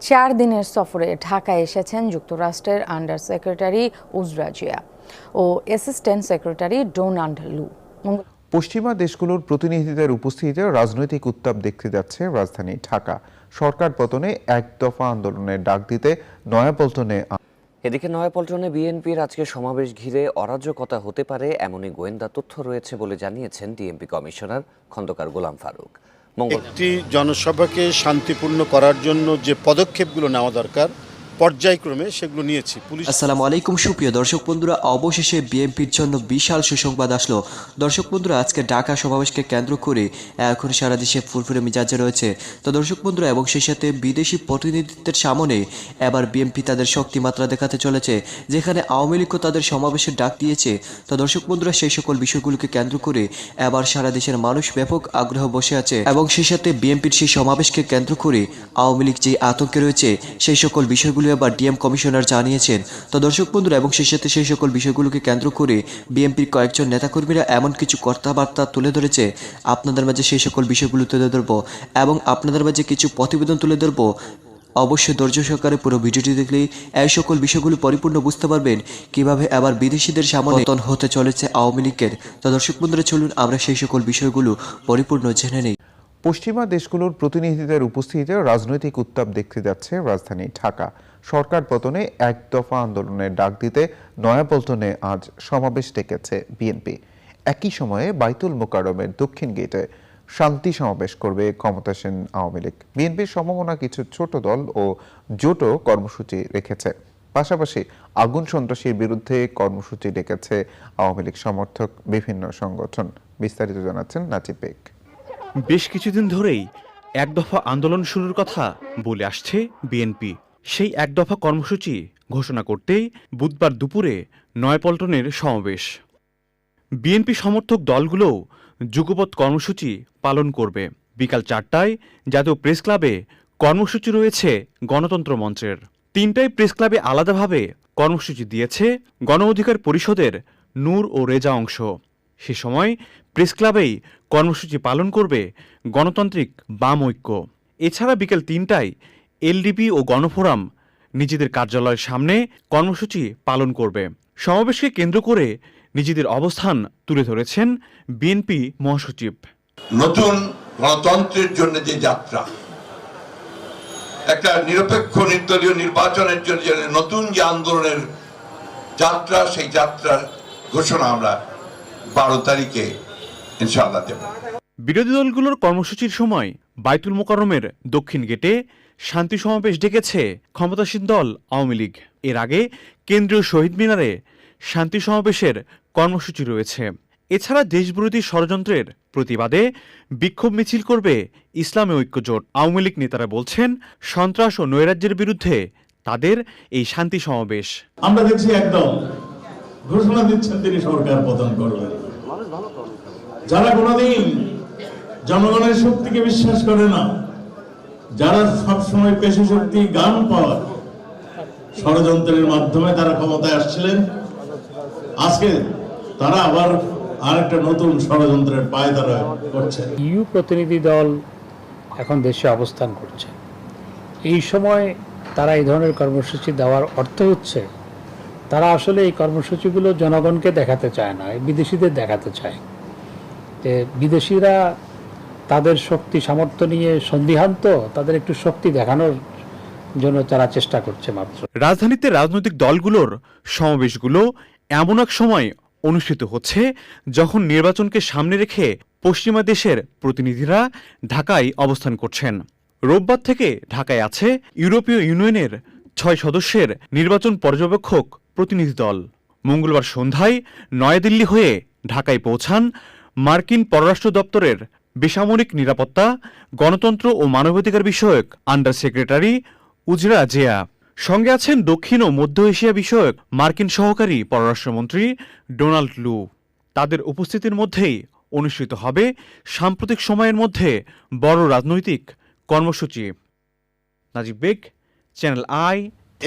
4 দিনের সফরে ঢাকায় এসেছেন যুক্তরাষ্ট্রের আন্ডার সেক্রেটারি উজরা জিয়া ও অ্যাসিস্ট্যান্ট সেক্রেটারি ডোনাল্ড লু। পশ্চিমা দেশগুলোর প্রতিনিধিদের উপস্থিতিতে রাজনৈতিক উত্তাপ দেখতে যাচ্ছে রাজধানী ঢাকা। সরকার পতনে এক দফা আন্দোলনের ডাক দিতে নয়াপল্টনে এদিকে নয়াপল্টনে বিএনপির আজকে সমাবেশ ঘিরে অরাজকতা হতে পারে এমনই গোয়েন্দা তথ্য রয়েছে বলে জানিয়েছেন ডিএমপি কমিশনার খন্দকার গোলাম ফারুক। একটি জনসভাকে শান্তিপূর্ণ করার জন্য যে পদক্ষেপগুলো নেওয়া দরকার পর্যায়ক্রমে সেগুলো নিয়েছি। আসসালামু আলাইকুম সুপ্রিয় দর্শক বন্ধুরা, অবশেষে বিএনপির জন্য বিশাল সুসংবাদ আসলো। দর্শক বন্ধুরা, আজকে ঢাকা সমাবেশকে কেন্দ্র করে এখন সারা দেশে ফুরফুরে মিজাজে রয়েছে। তো দর্শক বন্ধুরা, এবং সেই সাথে বিদেশি প্রতিনিধিত্বের সামনে এবার বিএনপি তাদের শক্তিমাত্রা দেখাতে চলেছে, যেখানে আওয়ামী লীগও তাদের সমাবেশের ডাক দিয়েছে। তো দর্শক বন্ধুরা, সেই সকল বিষয়গুলোকে কেন্দ্র করে এবার সারা দেশের মানুষ ব্যাপক আগ্রহ বসে আছে, এবং সেই সাথে বিএনপির সেই সমাবেশকে কেন্দ্র করে আওয়ামী লীগ যে আতঙ্কে রয়েছে সেই সকল বিষয়গুলো এবার ডিএম কমিশনার জানিয়েছেন। তো দর্শক বন্ধুরা, এবং সেই সাথে সেই সকল বিষয়গুলোকে কেন্দ্র করে বিএনপির কয়েকজন নেতাকর্মীরা এমন কিছু কথাবার্তা তুলে ধরেছে, আপনাদের মাঝে সেই সকল বিষয়গুলো তুলে ধরবো এবং আপনাদের মাঝে কিছু প্রতিবেদন তুলে ধরবো। অবশ্যই ধৈর্য সহকারে পুরো ভিডিওটি দেখলেই এই সকল বিষয়গুলো পরিপূর্ণ বুঝতে পারবেন কিভাবে আবার বিদেশিদের সামনে পতন হতে চলেছে আওয়ামী লীগের। তো দর্শক বন্ধুরা, চলুন আমরা সেই সকল বিষয়গুলো পরিপূর্ণ জেনে নেই। পশ্চিমা দেশগুলোর প্রতিনিধিদের উপস্থিতিতে রাজনৈতিক উত্তাপ দেখতে যাচ্ছে রাজধানী ঢাকা। সরকার পতনে এক দফা আন্দোলনের ডাক দিতে নয়াপল্টনে আজ সমাবেশ ডেকেছে বিএনপি। একই সময়ে বাইতুল মোকাররমের দক্ষিণ গেটে শান্তি সমাবেশ করবে ক্ষমতাসীন আওয়ামী লীগ। বিএনপির সমমনা কিছু ছোট দল ও জোটও কর্মসূচি রেখেছে। পাশাপাশি আগুন সন্ত্রাসীর বিরুদ্ধে কর্মসূচি ডেকেছে আওয়ামী লীগ সমর্থক বিভিন্ন সংগঠন। বিস্তারিত জানাচ্ছেন নাজিব বেগ। বেশ কিছুদিন ধরেই এক দফা আন্দোলন শুরুর কথা বলে আসছে বিএনপি। সেই এক দফা কর্মসূচি ঘোষণা করতেই বুধবার দুপুরে নয়াপল্টনের সমাবেশ। বিএনপি সমর্থক দলগুলোও যুগপৎ কর্মসূচি পালন করবে। বিকাল 4টায় জাতীয় প্রেস ক্লাবে কর্মসূচি রয়েছে গণতন্ত্র মঞ্চের। 3টায় প্রেস ক্লাবে আলাদাভাবে কর্মসূচি দিয়েছে গণ অধিকার পরিষদের নূর ও রেজা অংশ। সে সময় প্রেস ক্লাবেই কর্মসূচি পালন করবে গণতান্ত্রিক বাম ঐক্য। এছাড়া বিকেল 3টায় এলডিপি ও গণফোরাম নিজেদের কার্যালয়ের সামনে কর্মসূচি পালন করবে। সমাবেশকে কেন্দ্র করে নিজেদের অবস্থান তুলে ধরেছেন বিএনপি মহাসচিব। নতুন গণতন্ত্রের জন্য যে যাত্রা, একটা নিরপেক্ষ নির্দলীয় নির্বাচনের জন্য নতুন যে আন্দোলনের যাত্রা, সেই যাত্রার ঘোষণা আমরা 12 তারিখে ইনশাআল্লাহ দেব। বিরোধী দলগুলোর কর্মসূচির সময় বাইতুল মোকাররমের দক্ষিণ গেটে শান্তি সমাবেশ ডেকেছে ক্ষমতাসীন দল আওয়ামী লীগ। এর আগে কেন্দ্রীয় শহীদ মিনারে শান্তি সমাবেশের কর্মসূচি রয়েছে। এছাড়া দেশবিরোধী ষড়যন্ত্রের প্রতিবাদে বিক্ষোভ মিছিল করবে ইসলামী ঐক্য জোট। আওয়ামী লীগ নেতারা বলছেন, সন্ত্রাস ও নৈরাজ্যের বিরুদ্ধে তাদের এই শান্তি সমাবেশ। আমরা দেখছি একদম ঘোষণা দিচ্ছেন তিনি সরকার পতন করবেন। যারা কোনোদিন জনগণের শক্তিকে বিশ্বাস করে না, যারা সবসময় পেশি শক্তি গান পাওয়ার ষড়যন্ত্রের মাধ্যমে তারা ক্ষমতায় আসছিলেন, আজকে তারা আবার আরেকটা নতুন ষড়যন্ত্রের পায়ে তারা করছে। ইউ প্রতিনিধি দল এখন দেশে অবস্থান করছে। এই সময় তারা এই ধরনের কর্মসূচি দেওয়ার অর্থ হচ্ছে তারা আসলে এই কর্মসূচিগুলো জনগণকে দেখাতে চায় না, বিদেশিদের দেখাতে চায় যে বিদেশিরা তাদের শক্তি সামর্থ্য নিয়ে সন্দিহান, তো তাদের একটু শক্তি দেখানোর জন্য তারা চেষ্টা করছে মাত্র। রাজধানীতে রাজনৈতিক দলগুলোর সমাবেশগুলো এমন এক সময় অনুষ্ঠিত হচ্ছে যখন নির্বাচনকে সামনে রেখে পশ্চিমা দেশের প্রতিনিধিরা ঢাকায় অবস্থান করছেন। রোববার থেকে ঢাকায় আছে ইউরোপীয় ইউনিয়নের 6 সদস্যের নির্বাচন পর্যবেক্ষক প্রতিনিধি দল। মঙ্গলবার সন্ধ্যায় নয়াদিল্লি হয়ে ঢাকায় পৌঁছান মার্কিন পররাষ্ট্র দপ্তরের বেসামরিক নিরাপত্তা, গণতন্ত্র ও মানবাধিকার বিষয়ক আন্ডার সেক্রেটারি উজরা জিয়া। সঙ্গে আছেন দক্ষিণ ও মধ্য এশিয়া বিষয়ক মার্কিন সহকারী পররাষ্ট্রমন্ত্রী ডোনাল্ড লু। তাদের উপস্থিতির মধ্যেই অনুষ্ঠিত হবে সাম্প্রতিক সময়ের মধ্যে বড় রাজনৈতিক কর্মসূচি। নাজিব বেগ, চ্যানেল আই।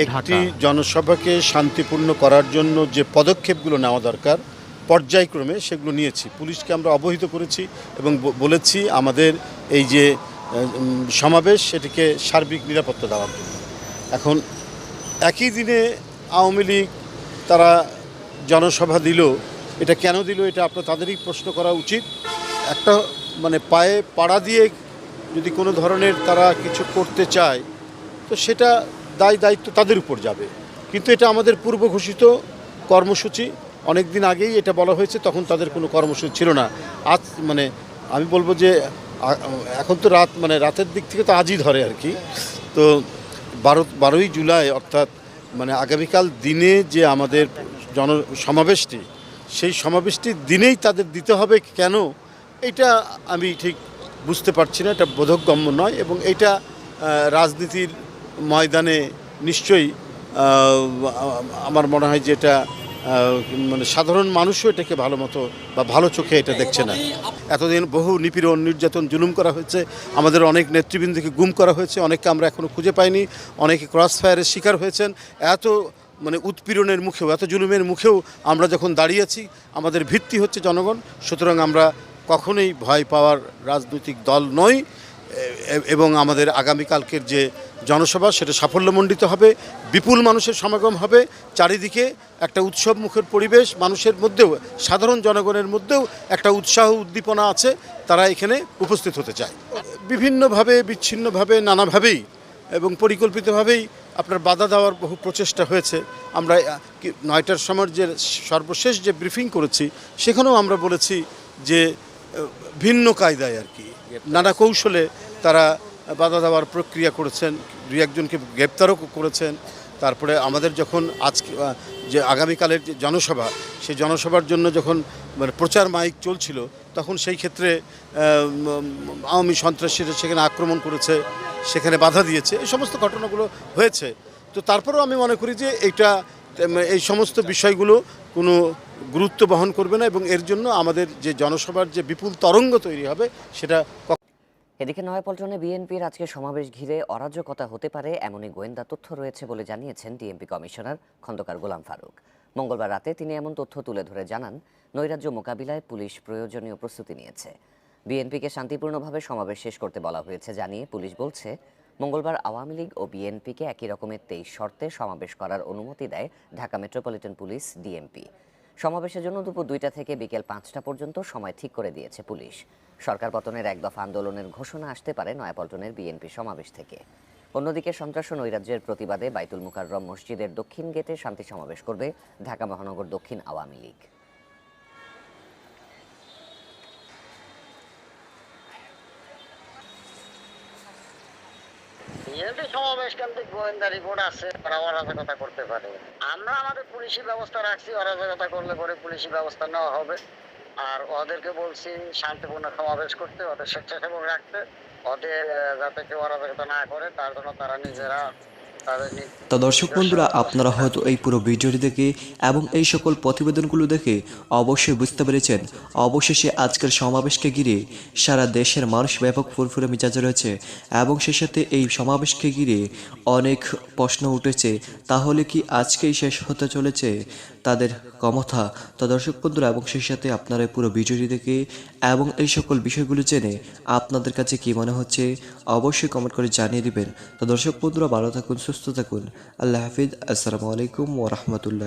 একটি জনসভাকে শান্তিপূর্ণ করার জন্য যে পদক্ষেপগুলো নেওয়া দরকার পর্যায়ক্রমে সেগুলো নিয়েছি। পুলিশকে আমরা অবহিত করেছি এবং বলেছি আমাদের এই যে সমাবেশ সেটিকে সার্বিক নিরাপত্তা দেওয়ার জন্য। এখন একই দিনে আওয়ামী লীগ তারা জনসভা দিল, এটা কেন দিল এটা আপনার তাদেরই প্রশ্ন করা উচিত। একটা মানে পায়ে পাড়া দিয়ে যদি কোনো ধরনের তারা কিছু করতে চায় তো সেটা দায়িত্ব তাদের উপর যাবে, কিন্তু এটা আমাদের পূর্ব ঘোষিত কর্মসূচি। অনেক দিন আগেই এটা বলা হয়েছে, তখন তাদের কোনো কর্মসূচি ছিল না। আজ মানে আমি বলবো যে এখন তো রাতের দিক থেকে তো আজই ধরে আর কি। তো 12ই জুলাই অর্থাৎ মানে আগামীকাল দিনে যে আমাদের সমাবেশটি, সেই সমাবেশটির দিনেই তাদের দিতে হবে কেন, এটা আমি ঠিক বুঝতে পারছি না, এটা বোধগম্য নয়। এবং এটা রাজনীতির ময়দানে নিশ্চয়ই আমার মনে হয় যে এটা মানে সাধারণ মানুষও এটাকে ভালো মতো বা ভালো চোখে এটা দেখছে না। এতদিন বহু নিপীড়ন, নির্যাতন, জুলুম করা হয়েছে, আমাদের অনেক নেতৃবৃন্দকে গুম করা হয়েছে, অনেককে আমরা এখনও খুঁজে পাইনি, অনেকে ক্রস ফায়ারের শিকার হয়েছেন। এত মানে উৎপীড়নের মুখেও, এত জুলুমের মুখেও আমরা যখন দাঁড়িয়েছি, আমাদের ভিত্তি হচ্ছে জনগণ। সুতরাং আমরা কখনোই ভয় পাওয়ার রাজনৈতিক দল নই, এবং আমাদের আগামীকালকের যে জনসভা সেটা সাফল্যমণ্ডিত হবে, বিপুল মানুষের সমাগম হবে, চারিদিকে একটা উৎসব মুখের পরিবেশ, মানুষের মধ্যেও, সাধারণ জনগণের মধ্যেও একটা উৎসাহ উদ্দীপনা আছে, তারা এখানে উপস্থিত হতে চায়। বিভিন্নভাবে, বিচ্ছিন্নভাবে, নানাভাবেই এবং পরিকল্পিতভাবেই আপনার বাধা দেওয়ার বহু প্রচেষ্টা হয়েছে। আমরা 9টার সময় যে সর্বশেষ যে ব্রিফিং করেছি সেখানেও আমরা বলেছি যে ভিন্ন কায়দায় আর কি নানা কৌশলে তারা বাধা দেওয়ার প্রক্রিয়া করেছেন, 2-1জনকে গ্রেপ্তারও করেছেন। তারপরে আমাদের যখন আজকে যে আগামীকালের যে জনসভা, সেই জনসভার জন্য যখন মানে প্রচার মাইক চলছিল, তখন সেই ক্ষেত্রে আওয়ামী সন্ত্রাসীরা সেখানে আক্রমণ করেছে, সেখানে বাধা দিয়েছে, এই সমস্ত ঘটনাগুলো হয়েছে। তো তারপরেও আমি মনে করি যে এই সমস্ত বিষয়গুলো কোনো গুরুত্ব বহন করবে না, এবং এর জন্য আমাদের যে জনসভার যে বিপুল তরঙ্গ তৈরি হবে সেটা। এদিকে নয়াপল্টনে বিএনপির আজকে সমাবেশ ঘিরে অরাজকতা হতে পারে এমনই গোয়েন্দা তথ্য রয়েছে বলে জানিয়েছেন ডিএমপি কমিশনার খন্দকার গোলাম ফারুক। মঙ্গলবার রাতে তিনি এমন তথ্য তুলে ধরে জানান, নৈরাজ্য মোকাবিলায় পুলিশ প্রয়োজনীয় প্রস্তুতি নিয়েছে। বিএনপিকে শান্তিপূর্ণভাবে সমাবেশ শেষ করতে বলা হয়েছে জানিয়ে পুলিশ বলছে, মঙ্গলবার আওয়ামী লীগ ও বিএনপিকে একই রকমের 23 শর্তে সমাবেশ করার অনুমতি দেয় ঢাকা মেট্রোপলিটন পুলিশ ডিএমপি। সমাবেশের জন্য দুপুর 2টা থেকে বিকেল 5টা পর্যন্ত সময় ঠিক করে দিয়েছে পুলিশ। সরকার পতনের 1 দফা আন্দোলনের ঘোষণা আসতে পারে নয়াপল্টনের বিএনপি সমাবেশ থেকে। অন্যদিকে সন্ত্রাস ও নৈরাজ্যের প্রতিবাদে বাইতুল মুকাররম মসজিদের দক্ষিণ গেটে শান্তি সমাবেশ করবে ঢাকা মহানগর দক্ষিণ আওয়ামী লীগ। সমাবেশ কেন্দ্রিক গোয়েন্দা রিপোর্ট আছে, ওরা অরাজকতা করতে পারে। আমরা আমাদের পুলিশি ব্যবস্থা রাখছি, অরাজকতা করলে পরে পুলিশি ব্যবস্থা নেওয়া হবে। আর ওদেরকে বলছি শান্তিপূর্ণ সমাবেশ করতে, ওদের স্বেচ্ছাসেবক রাখতে, ওদের যাতে কেউ অরাজকতা না করে তার জন্য তারা নিজেরা তো দর্শক বন্ধুরা, আপনারা হয়তো এই পুরো ভিডিওটি দেখে এবং এই সকল প্রতিবেদনগুলো দেখে অবশ্যই বুঝতে পেরেছেন, অবশেষে আজকের সমাবেশকে ঘিরে সারা দেশের মানুষ ব্যাপক ফুরফুরে মেজাজে রয়েছে, এবং সেই সাথে এই সমাবেশকে ঘিরে অনেক প্রশ্ন উঠেছে, তাহলে কি আজকেই শেষ হতে চলেছে তাদের ক্ষমতা? তো দর্শক বন্ধুরা, এবং সেই সাথে আপনারা পুরো ভিডিওটি দেখে এবং এই সকল বিষয়গুলো জেনে আপনাদের কাছে কি মনে হচ্ছে অবশ্যই কমেন্ট করে জানিয়ে দিবেন। তো দর্শক বন্ধুরা, ভালো থাকুন, সুস্থ থাকুন, আল্লাহ হাফিজ, আসসালামু আলাইকুম ওয়া রাহমাতুল্লাহ।